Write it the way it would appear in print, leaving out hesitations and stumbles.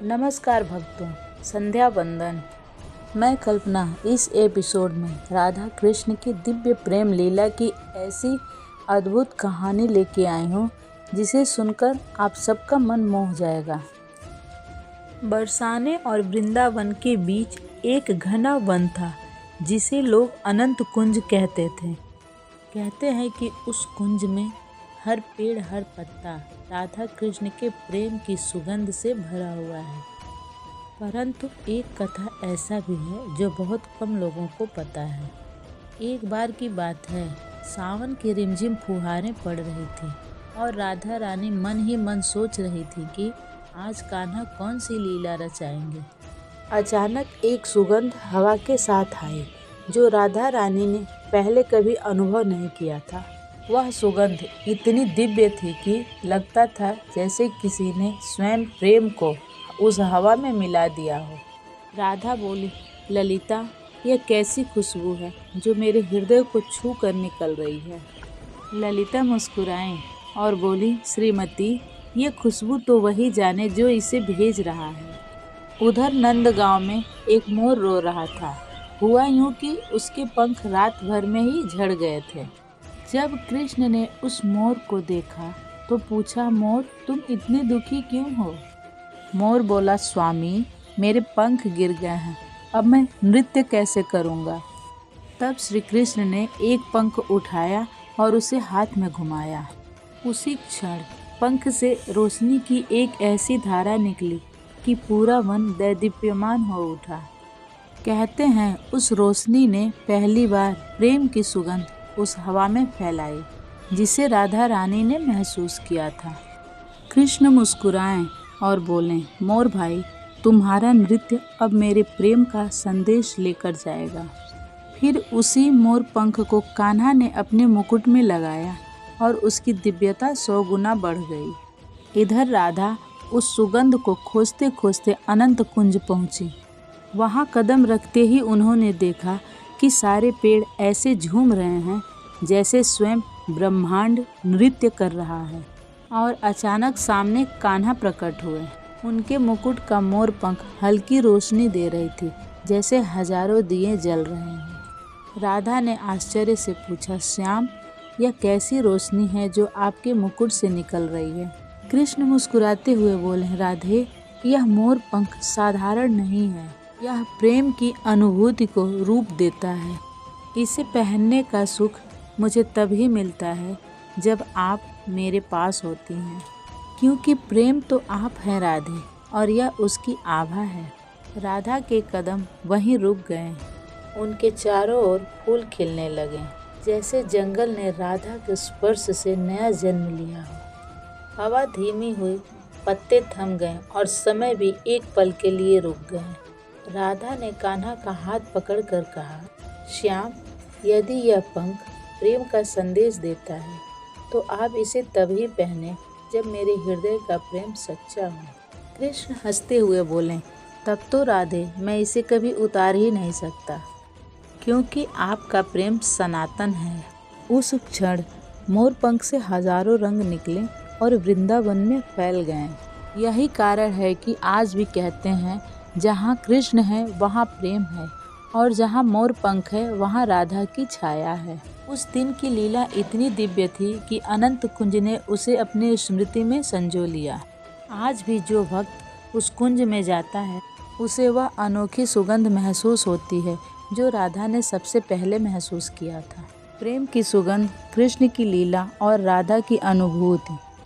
नमस्कार भक्तों, संध्या वंदन। मैं कल्पना इस एपिसोड में राधा कृष्ण की दिव्य प्रेम लीला की ऐसी अद्भुत कहानी लेके आई हूँ जिसे सुनकर आप सबका मन मोह जाएगा। बरसाने और वृंदावन के बीच एक घना वन था जिसे लोग अनंत कुंज कहते थे। कहते हैं कि उस कुंज में हर पेड़ हर पत्ता राधा कृष्ण के प्रेम की सुगंध से भरा हुआ है। परंतु एक कथा ऐसा भी है जो बहुत कम लोगों को पता है। एक बार की बात है, सावन की रिमझिम फुहारें पड़ रही थी और राधा रानी मन ही मन सोच रही थी कि आज कान्हा कौन सी लीला रचाएंगे। अचानक एक सुगंध हवा के साथ आई जो राधा रानी ने पहले कभी अनुभव नहीं किया था। वह सुगंध इतनी दिव्य थी कि लगता था जैसे किसी ने स्वयं प्रेम को उस हवा में मिला दिया हो। राधा बोली, ललिता, यह कैसी खुशबू है जो मेरे हृदय को छू कर निकल रही है। ललिता मुस्कुराई और बोली, श्रीमती, ये खुशबू तो वही जाने जो इसे भेज रहा है। उधर नंदगांव में एक मोर रो रहा था। हुआ यूं कि उसके पंख रात भर में ही झड़ गए थे। जब कृष्ण ने उस मोर को देखा तो पूछा, मोर, तुम इतने दुखी क्यों हो? मोर बोला, स्वामी, मेरे पंख गिर गए हैं, अब मैं नृत्य कैसे करूँगा? तब श्री कृष्ण ने एक पंख उठाया और उसे हाथ में घुमाया। उसी क्षण पंख से रोशनी की एक ऐसी धारा निकली कि पूरा वन दैदीप्यमान हो उठा। कहते हैं उस रोशनी ने पहली बार प्रेम की सुगंध उस हवा में फैलाई जिसे राधा रानी ने महसूस किया था। कृष्ण मुस्कुराएं और बोलें, मोर भाई, तुम्हारा नृत्य अब मेरे प्रेम का संदेश लेकर जाएगा। फिर उसी मोर पंख को कान्हा ने अपने मुकुट में लगाया और उसकी दिव्यता 100 गुना बढ़ गई। इधर राधा उस सुगंध को खोजते खोजते अनंत कुंज पहुंची। वहां कदम रखते ही उन्होंने देखा कि सारे पेड़ ऐसे झूम रहे हैं जैसे स्वयं ब्रह्मांड नृत्य कर रहा है। और अचानक सामने कान्हा प्रकट हुए। उनके मुकुट का मोर पंख हल्की रोशनी दे रही थी जैसे हजारों दिए जल रहे हैं। राधा ने आश्चर्य से पूछा, श्याम, यह कैसी रोशनी है जो आपके मुकुट से निकल रही है? कृष्ण मुस्कुराते हुए बोले, राधे, यह मोर पंख साधारण नहीं है, यह प्रेम की अनुभूति को रूप देता है। इसे पहनने का सुख मुझे तभी मिलता है जब आप मेरे पास होती हैं, क्योंकि प्रेम तो आप हैं राधे और यह उसकी आभा है। राधा के कदम वहीं रुक गए। उनके चारों ओर फूल खिलने लगे जैसे जंगल ने राधा के स्पर्श से नया जन्म लिया हो। हवा धीमी हुई, पत्ते थम गए और समय भी एक पल के लिए रुक गए। राधा ने कान्हा का हाथ पकड़कर कहा, श्याम, यदि यह पंख प्रेम का संदेश देता है तो आप इसे तभी पहने जब मेरे हृदय का प्रेम सच्चा हो। कृष्ण हंसते हुए बोले, तब तो राधे, मैं इसे कभी उतार ही नहीं सकता, क्योंकि आपका प्रेम सनातन है। उस क्षण मोर पंख से हजारों रंग निकले और वृंदावन में फैल गए। यही कारण है कि आज भी कहते हैं, जहाँ कृष्ण है वहाँ प्रेम है और जहाँ मोर पंख है वहाँ राधा की छाया है। उस दिन की लीला इतनी दिव्य थी कि अनंत कुंज ने उसे अपनी स्मृति में संजो लिया। आज भी जो भक्त उस कुंज में जाता है उसे वह अनोखी सुगंध महसूस होती है जो राधा ने सबसे पहले महसूस किया था। प्रेम की सुगंध, कृष्ण की लीला और राधा की अनुभूति